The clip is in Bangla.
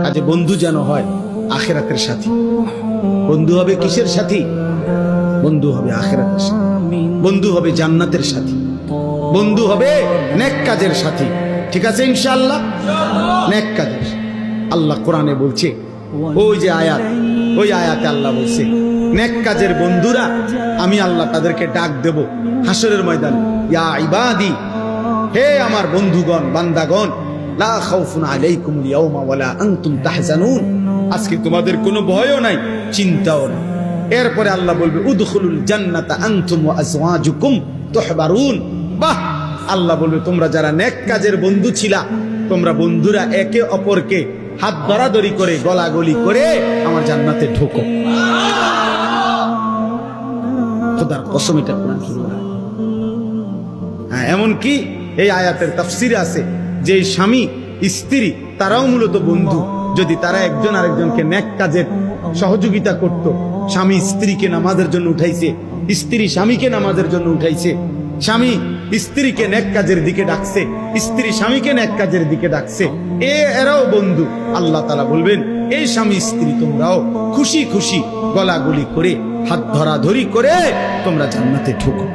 কাজে বন্ধু যেন হয় আখিরাতের সাথী। বন্ধু হবে কিসের সাথী? বন্ধু হবে আখিরাতের সাথী, বন্ধু হবে জান্নাতের সাথী, বন্ধু হবে নেক কাজের সাথী। ঠিক আছে ইনশাআল্লাহ? নেক কাজের। আল্লাহ কোরআনে বলছে, ওই যে আয়াত, ওই আয়াতে আল্লাহ বলছে নেক কাজের বন্ধুরা আমি আল্লাহ তাদেরকে ডাক দেব হাসরের ময়দানে, ইয়া ইবাদি, হে আমার বন্ধুগণ, বান্দাগণ, লা খাউফুন আলাইকুমুল ইয়াওমা ওয়ালা আনতুম তাহজানুন, আজকে তোমাদের কোনো ভয়ও নাই, চিন্তাও নাই। এরপরে আল্লাহ বলবে উদখুলুল জান্নাতা আনতুম ওয়া আজওয়াজুকুম তুহবারুন। বাহ! আল্লাহ বলবে তোমরা যারা নেক কাজের বন্ধু ছিলা, তোমরা বন্ধুরা একে অপরকে হাত ধরাধরি করে গলাগলি করে আমার জান্নাতে ঢোকো। খোদার কসম, এটা কোরআন শরীফ। হ্যাঁ, এমন কি এই আয়াতের তাফসিরে আছে যে স্বামী স্ত্রী তারাও মূলত বন্ধু। যদি তারা একজন আরেকজনকে নেক কাজের সহযোগিতা করত, স্বামী স্ত্রীকে নামাজের জন্য উঠাইছে, স্ত্রী স্বামীকে নামাজের জন্য উঠাইছে, স্বামী স্ত্রীকে নেক কাজের দিকে ডাকছে, স্ত্রী স্বামীকে নেক কাজের দিকে ডাকছে, এরাও বন্ধু। আল্লাহ তাআলা বলবেন এই স্বামী স্ত্রী তোমরাও খুশি খুশি গলাগলি করে হাত ধরাধরি করে তোমরা জান্নাতে ঢোকো।